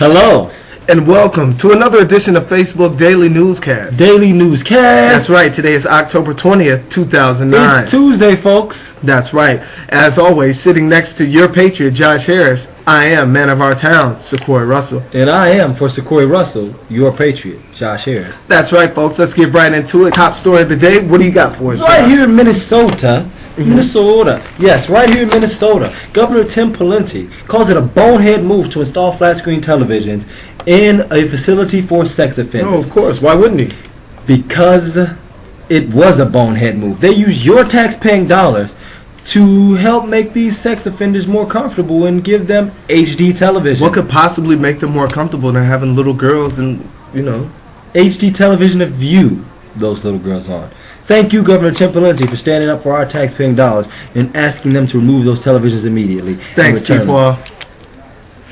Hello. And welcome to another edition of Facebook Daily Newscast. Daily Newscast. That's right. Today is October 20th, 2009. It's Tuesday, folks. That's right. As always, sitting next to your patriot, Josh Harris, I am man of our town, Sekori Russell. And I am, for Sekori Russell, your patriot, Josh Harris. That's right, folks. Let's get right into it. Top story of the day. What do you got for us, Right Josh? here in Minnesota. Yes, right here in Minnesota, Governor Tim Pawlenty calls it a bonehead move to install flat-screen televisions in a facility for sex offenders. Oh, of course. Why wouldn't he? Because it was a bonehead move. They use your tax-paying dollars to help make these sex offenders more comfortable and give them HD television. What could possibly make them more comfortable than having little girls and, HD television to view those little girls on? Thank you, Governor Tim Pawlenty, for standing up for our tax-paying dollars and asking them to remove those televisions immediately. Thanks, T-Paul.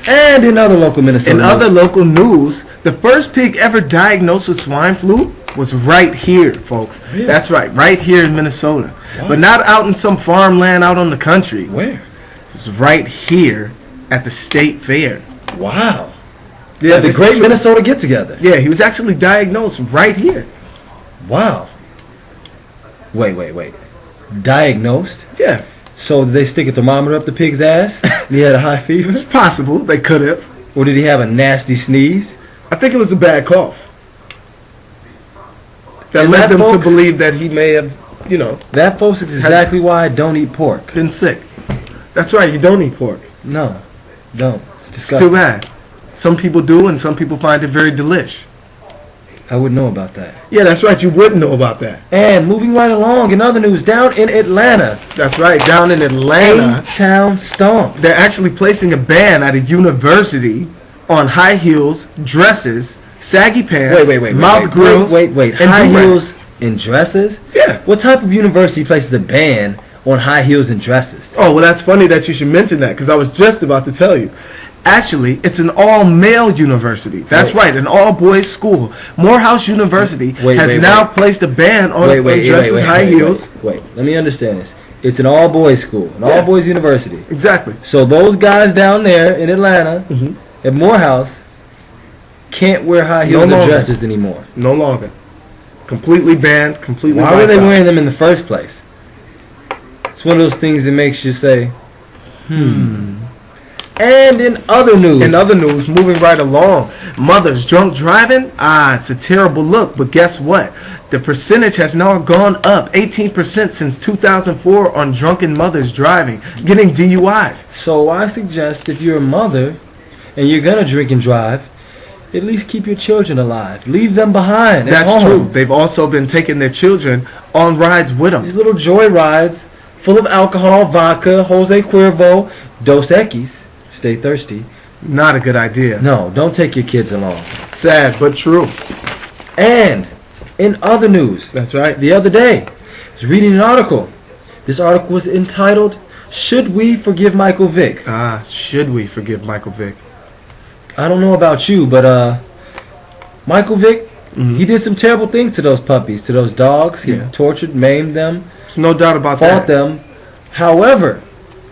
And in other local Minnesota news. Other local news, the first pig ever diagnosed with swine flu was right here, folks. Really? That's right here in Minnesota. Wow. But not out in some farmland out on the country. Where? It was right here at the state fair. Wow. Yeah, at the Great Minnesota Get-Together. Yeah, he was actually diagnosed right here. Wow. Wait. Diagnosed? Yeah. So did they stick a thermometer up the pig's ass? And he had a high fever? It's possible. They could have. Or did he have a nasty sneeze? I think it was a bad cough. That led them to believe that he may have, That, folks, is exactly why I don't eat pork. Been sick. That's right. You don't eat pork. No. Don't. It's too bad. Some people do, and some people find it very delish. I wouldn't know about that. Yeah, that's right. You wouldn't know about that. And moving right along, in other news, down in Atlanta. That's right, down in Atlanta. A-Town Stomp. They're actually placing a ban at a university on high heels, dresses, saggy pants, mouth grills. Wait. High heels and dresses? Yeah. What type of university places a ban on high heels and dresses? Oh, well, that's funny that you should mention that, because I was just about to tell you. Actually, it's an all-male university. That's right, an all-boys school. Morehouse University has now placed a ban on dresses, high heels. Wait, let me understand this. It's an all-boys school, an all-boys university. Exactly. So those guys down there in Atlanta at Morehouse can't wear high heels and dresses anymore. No longer. Completely banned, completely Why were they wearing them in the first place? It's one of those things that makes you say, And in other news, moving right along, mothers drunk driving, it's a terrible look, but guess what? The percentage has now gone up 18% since 2004 on drunken mothers driving, getting DUIs. So I suggest if you're a mother and you're going to drink and drive, at least keep your children alive. Leave them behind. That's true. They've also been taking their children on rides with them. These little joy rides full of alcohol, vodka, Jose Cuervo, Dos Equis. Stay thirsty. Not a good idea. No, don't take your kids along. Sad, but true. And in other news, that's right, the other day, I was reading an article. This article was entitled, "Should We Forgive Michael Vick?" Should we forgive Michael Vick? I don't know about you, but Michael Vick, he did some terrible things to those puppies, to those dogs. He tortured, maimed them. There's no doubt about that. Fought them. However,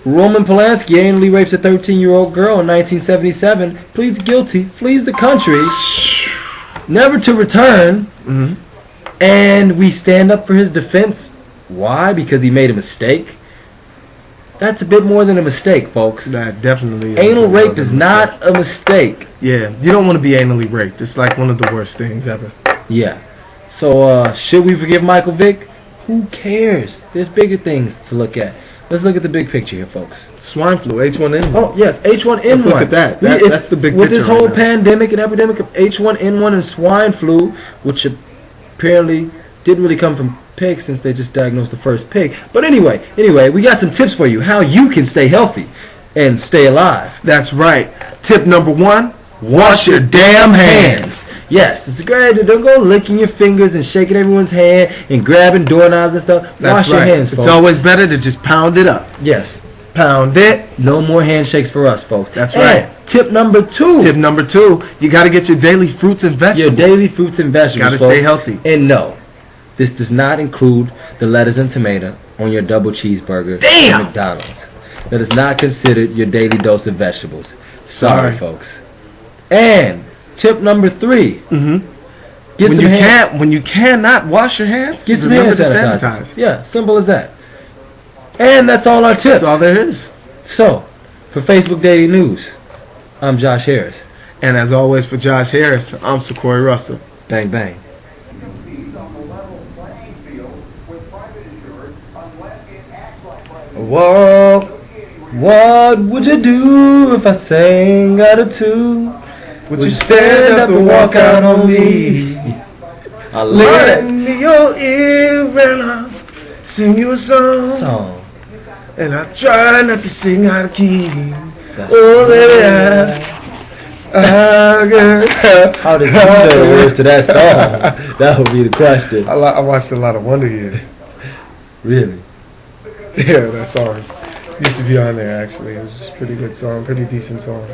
Roman Polanski anally rapes a 13-year-old girl in 1977, pleads guilty, flees the country, never to return, and we stand up for his defense. Why? Because he made a mistake? That's a bit more than a mistake, folks. That definitely is. Anal rape is not a mistake. Yeah, you don't want to be anally raped. It's like one of the worst things ever. Yeah. So, should we forgive Michael Vick? Who cares? There's bigger things to look at. Let's look at the big picture here, folks. Swine flu, H1N1. Oh, yes, H1N1. Let's look at that. That's the big picture. With this whole pandemic and epidemic of H1N1 and swine flu, which apparently didn't really come from pigs since they just diagnosed the first pig. But anyway, we got some tips for you, how you can stay healthy and stay alive. That's right. Tip number 1, wash your damn hands. Yes, it's a great idea. Don't go licking your fingers and shaking everyone's hand and grabbing doorknobs and stuff. Wash your hands, folks. It's always better to just pound it up. Yes. Pound it. No more handshakes for us, folks. That's right. Tip number 2. Tip number 2, you got to get your daily fruits and vegetables. Your daily fruits and vegetables, got to stay healthy. And no, this does not include the lettuce and tomato on your double cheeseburger at McDonald's. That is not considered your daily dose of vegetables. Sorry, folks. And tip number 3. When you cannot wash your hands, get some hand sanitizer. Yeah, simple as that. And that's all our tips. That's all there is. So, for Facebook Daily News, I'm Josh Harris. And as always, for Josh Harris, I'm Sekori Russell. Bang, bang. Whoa, what would you do if I sang out of tune? Would you stand up and walk out on me? I love me your ear and I'll sing you a song. And I try not to sing out of key. Oh, baby, how did you know the words to that song? That would be the question. I watched a lot of Wonder Years. Really? Yeah, that song used to be on there actually. It was a pretty good song, pretty decent song.